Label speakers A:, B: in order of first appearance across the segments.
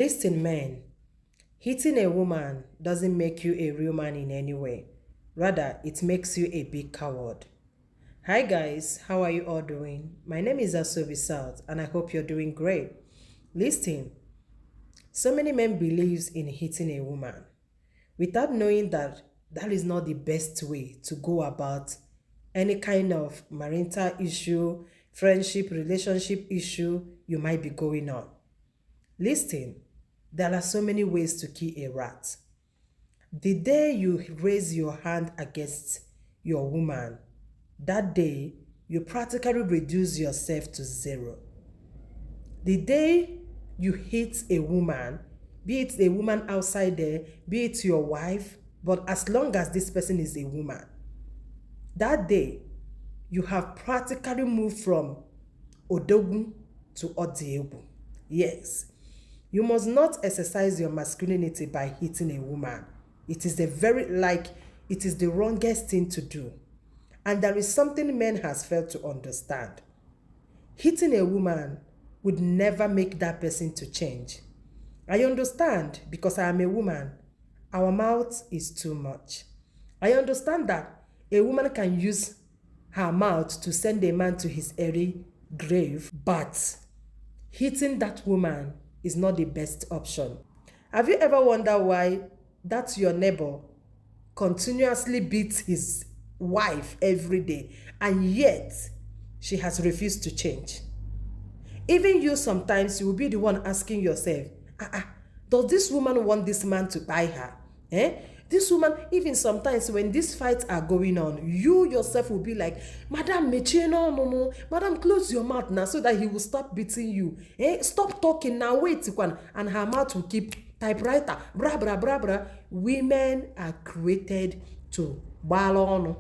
A: Listen, man, hitting a woman doesn't make you a real man in any way. Rather, it makes you a big coward. Hi guys, how are you all doing? My name is Asobi South and I hope you're doing great. Listen, so many men believes in hitting a woman without knowing that that is not the best way to go about any kind of marital issue, friendship, relationship issue you might be going on. Listen, there are so many ways to kill a rat. The day you raise your hand against your woman, that day you practically reduce yourself to zero. The day you hit a woman, be it a woman outside there, be it your wife, but as long as this person is a woman, that day you have practically moved from Odogun to Odiebu. Yes, you must not exercise your masculinity by hitting a woman. It is it is the wrongest thing to do. And there is something men has failed to understand. Hitting a woman would never make that person to change. I understand because I am a woman. Our mouth is too much. I understand that a woman can use her mouth to send a man to his early grave, but hitting that woman is not the best option. Have you ever wondered why that your neighbor continuously beats his wife every day and yet she has refused to change? Even you sometimes you will be the one asking yourself, does this woman want this man to buy her? This woman, even sometimes when these fights are going on, you yourself will be like, Madam, no, Madam, close your mouth now so that he will stop beating you. Stop talking now, wait, and her mouth will keep typewriter, bra, bra, bra, bra. Women are created to balon.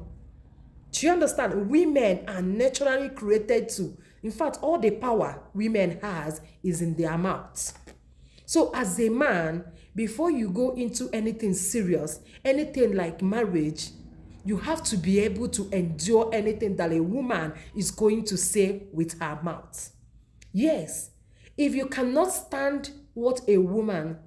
A: Do you understand? Women are naturally created to. In fact, all the power women has is in their mouths. So as a man, before you go into anything serious, anything like marriage, you have to be able to endure anything that a woman is going to say with her mouth. Yes, if you cannot stand what a woman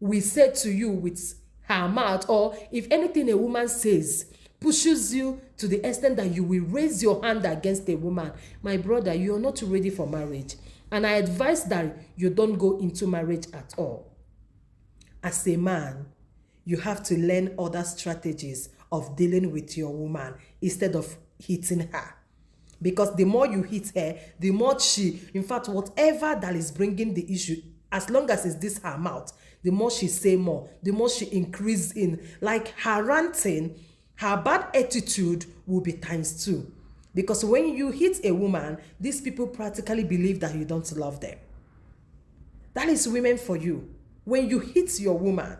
A: will say to you with her mouth, or if anything a woman says pushes you to the extent that you will raise your hand against a woman, my brother, you are not ready for marriage. And I advise that you don't go into marriage at all. As a man, you have to learn other strategies of dealing with your woman instead of hitting her. Because the more you hit her, the more in fact, whatever that is bringing the issue, as long as it's this her mouth, the more she say more, the more she increase in. Like her ranting, her bad attitude will be times 2. Because when you hit a woman, these people practically believe that you don't love them. That is women for you. When you hit your woman,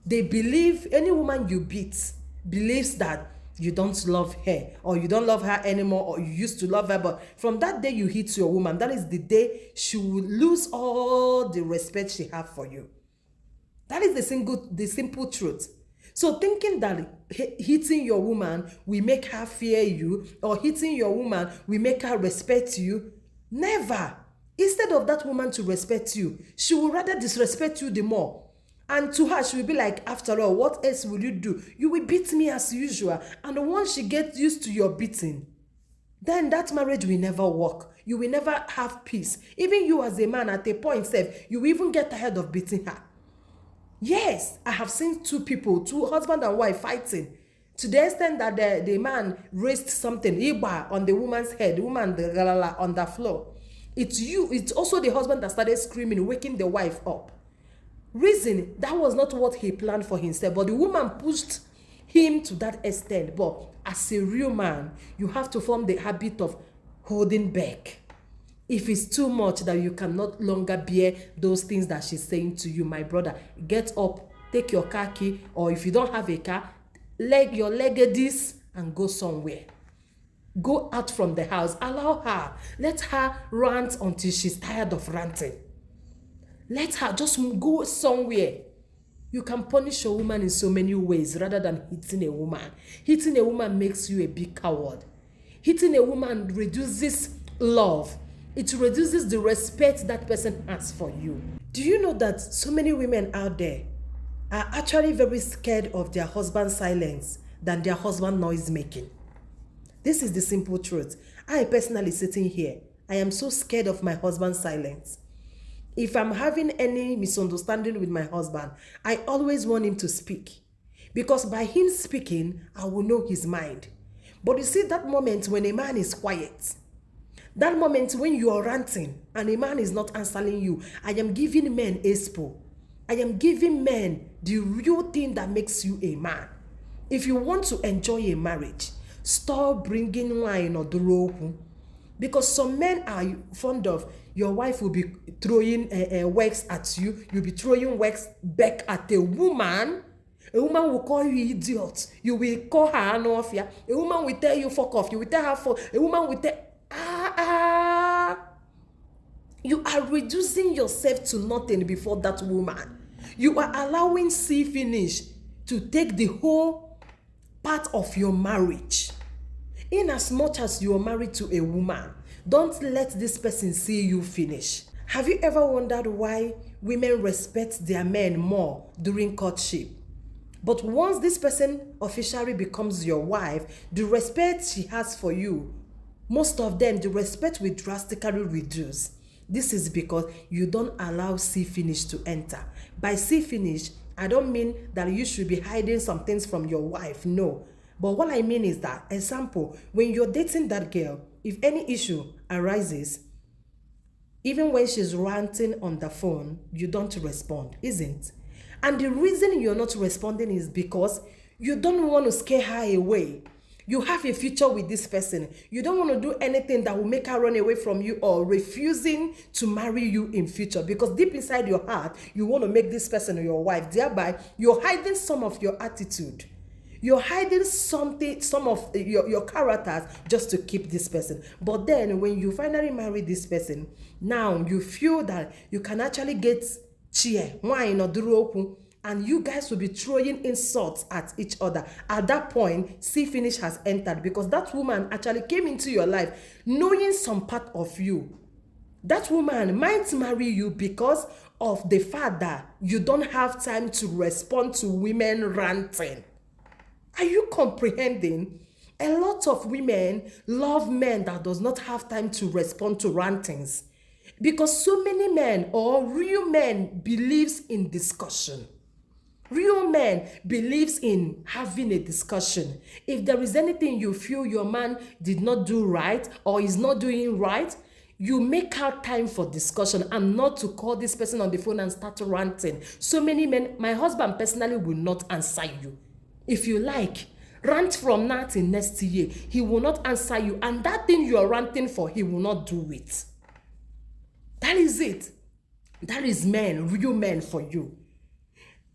A: they believe, any woman you beat believes that you don't love her, or you don't love her anymore, or you used to love her. But from that day you hit your woman, that is the day she will lose all the respect she has for you. That is the simple truth. So thinking that hitting your woman will make her fear you, or hitting your woman will make her respect you, never. Instead of that woman to respect you, she will rather disrespect you the more. And to her, she will be like, after all, what else will you do? You will beat me as usual. And once she gets used to your beating, then that marriage will never work. You will never have peace. Even you as a man, at a point, you will even get tired of beating her. Yes, I have seen two husband and wife, fighting to the extent that the man raised something Iba on the woman's head, woman on the floor. It's also the husband that started screaming, waking the wife up. Reason, that was not what he planned for himself, but the woman pushed him to that extent. But as a real man, you have to form the habit of holding back. If it's too much that you cannot longer bear those things that she's saying to you, my brother, get up, take your car key, or if you don't have a car, leg your leggedies and go somewhere. Go out from the house. Allow her. Let her rant until she's tired of ranting. Let her just go somewhere. You can punish a woman in so many ways rather than hitting a woman. Hitting a woman makes you a big coward. Hitting a woman reduces love. It reduces the respect that person has for you. Do you know that so many women out there are actually very scared of their husband's silence than their husband noise making? This is the simple truth. I personally sitting here, I am so scared of my husband's silence. If I'm having any misunderstanding with my husband, I always want him to speak. Because by him speaking, I will know his mind. But you see that moment when a man is quiet, that moment when you are ranting and a man is not answering you, I am giving men expo. I am giving men the real thing that makes you a man. If you want to enjoy a marriage, stop bringing wine or drogu. Because some men are fond of your wife will be throwing works at you. You'll be throwing works back at a woman. A woman will call you idiot. You will call her anofia. A woman will tell you fuck off. You will tell her fuck. A woman will tell you are reducing yourself to nothing before that woman. You are allowing see finish to take the whole part of your marriage. In as much as you are married to a woman, don't let this person see you finish. Have you ever wondered why women respect their men more during courtship? But once this person officially becomes your wife, the respect she has for you, most of them, the respect will drastically reduce. This is because you don't allow see finish to enter. By see finish, I don't mean that you should be hiding some things from your wife, no. But what I mean is that, example, when you're dating that girl, if any issue arises, even when she's ranting on the phone, you don't respond, isn't? And the reason you're not responding is because you don't want to scare her away. You have a future with this person. You don't want to do anything that will make her run away from you or refusing to marry you in future. Because deep inside your heart, you want to make this person your wife. Thereby, you're hiding some of your attitude. You're hiding something, some of your characters just to keep this person. But then when you finally marry this person, now you feel that you can actually get cheer, wine or duroku, and you guys will be throwing insults at each other. At that point, see finish has entered because that woman actually came into your life knowing some part of you. That woman might marry you because of the fact that you don't have time to respond to women ranting. Are you comprehending? A lot of women love men that does not have time to respond to rantings because so many men or real men believes in discussion. Real men believes in having a discussion. If there is anything you feel your man did not do right or is not doing right, you make out time for discussion and not to call this person on the phone and start ranting. So many men, my husband personally will not answer you. If you like, rant from now till next year. He will not answer you. And that thing you are ranting for, he will not do it. That is it. That is men, real men for you.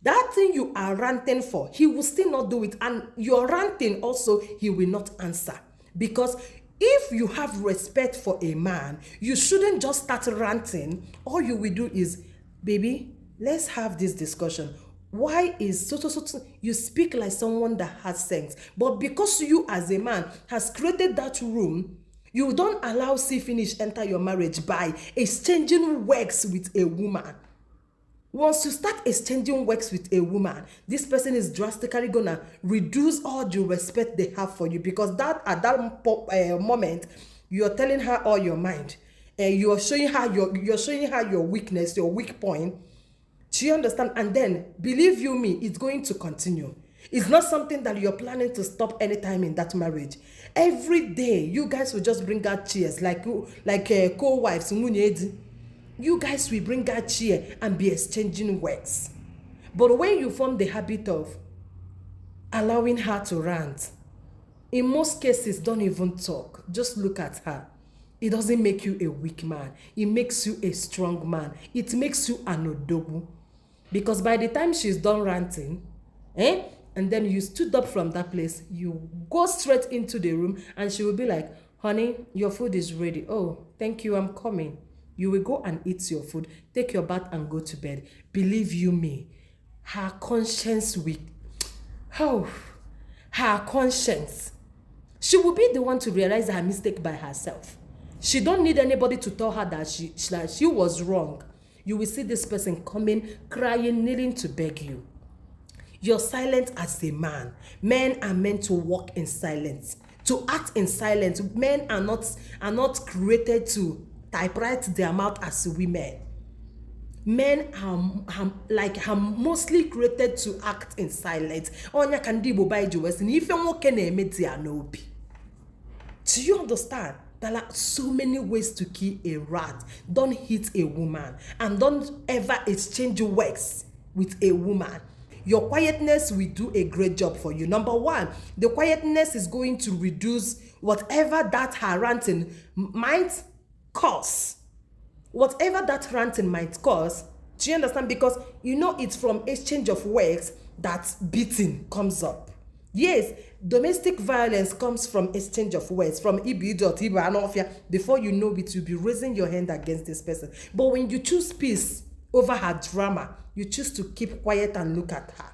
A: That thing you are ranting for, he will still not do it. And your ranting also, he will not answer. Because if you have respect for a man, you shouldn't just start ranting. All you will do is, baby, let's have this discussion. Why is so you speak like someone that has sense, but because you as a man has created that room, you don't allow see finish enter your marriage by exchanging words with a woman. Once you start exchanging works with a woman, this person is drastically gonna reduce all the respect they have for you because that at that moment you're telling her all your mind, and you're showing her your weakness, your weak point. Do you understand? And then, believe you me, it's going to continue. It's not something that you're planning to stop anytime in that marriage. Every day, you guys will just bring out cheers like co-wives. You guys will bring out cheer and be exchanging words. But when you form the habit of allowing her to rant, in most cases, don't even talk. Just look at her. It doesn't make you a weak man. It makes you a strong man. It makes you an odogu. Because by the time she's done ranting, and then you stood up from that place, you go straight into the room and she will be like, honey, your food is ready. Oh, thank you, I'm coming. You will go and eat your food, take your bath and go to bed. Believe you me, her conscience her conscience. She will be the one to realize her mistake by herself. She don't need anybody to tell her that she was wrong. You will see this person coming, crying, kneeling to beg you. You're silent as a man. Men are meant to walk in silence, to act in silence. Men are not created to typewrite their mouth as women. Men are mostly created to act in silence. Onya kandi bobai juwesi ni ife nwoke na-eme di ya n'obi. Do you understand? There are so many ways to kill a rat. Don't hit a woman, and don't ever exchange words with a woman. Your quietness will do a great job for you. Number one, the quietness is going to reduce whatever that her ranting might cause. Whatever that ranting might cause, do you understand? Because you know it's from exchange of words that beating comes up. Yes, domestic violence comes from exchange of words, from before you know it, you'll be raising your hand against this person. But when you choose peace over her drama, you choose to keep quiet and look at her.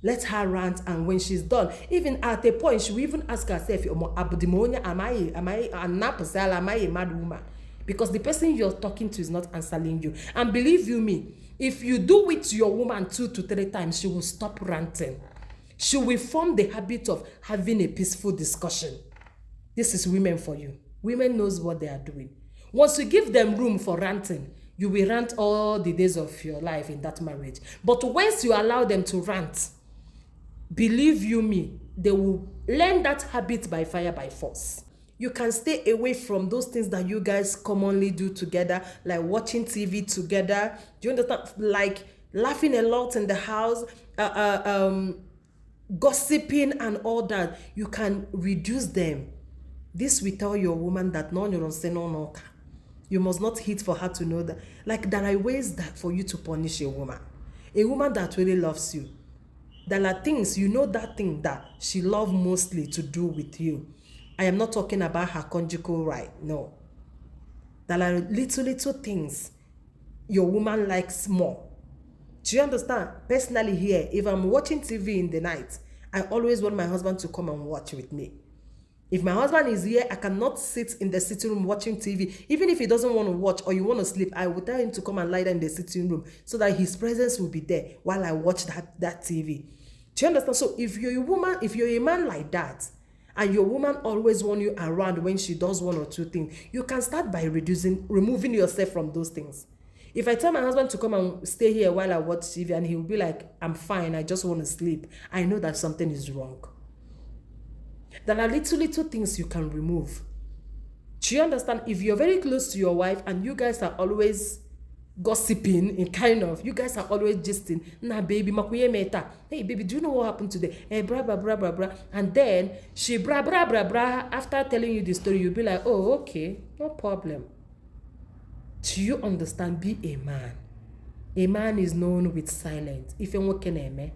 A: Let her rant, and when she's done, even at a point, she will even ask herself, am I a mad woman? Because the person you're talking to is not answering you. And believe you me, if you do it to your woman 2 to 3 times, she will stop ranting. She will form the habit of having a peaceful discussion. This is women for you. Women knows what they are doing. Once you give them room for ranting, you will rant all the days of your life in that marriage. But once you allow them to rant, believe you me, they will learn that habit by fire, by force. You can stay away from those things that you guys commonly do together, like watching TV together. Do you understand? Like laughing a lot in the house, gossiping and all that. You can reduce them. This will tell your woman that no. You must not hit for her to know that. Like there are ways that for you to punish a woman that really loves you. There are things, you know, that thing that she loves mostly to do with you. I am not talking about her conjugal right. No. There are little things your woman likes more. Do you understand? Personally here, if I'm watching TV in the night, I always want my husband to come and watch with me. If my husband is here, I cannot sit in the sitting room watching TV. Even if he doesn't want to watch or you want to sleep, I will tell him to come and lie down in the sitting room so that his presence will be there while I watch that TV. Do you understand? So if you're a man like that, and your woman always wants you around when she does 1 or 2 things, you can start by removing yourself from those things. If I tell my husband to come and stay here while I watch TV and he will be like, I'm fine, I just want to sleep, I know that something is wrong. There are little things you can remove. Do you understand? If you're very close to your wife and you guys are always gossiping, you guys are always gisting, nah baby, makuye meta. Hey baby, do you know what happened today? Hey, bra bra bra bra bra. And then she bra bra bra bra. After telling you the story, you'll be like, oh, okay, no problem. Do you understand? Be a man. A man is known with silence. If you want to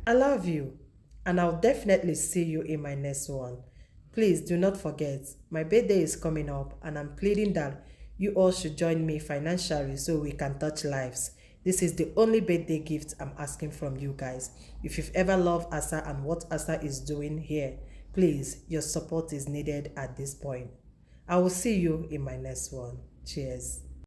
A: I love you, and I'll definitely see you in my next one. Please do not forget, my birthday is coming up, and I'm pleading that you all should join me financially so we can touch lives. This is the only birthday gift I'm asking from you guys. If you've ever loved Asa and what Asa is doing here, please, your support is needed at this point. I will see you in my next one. Cheers.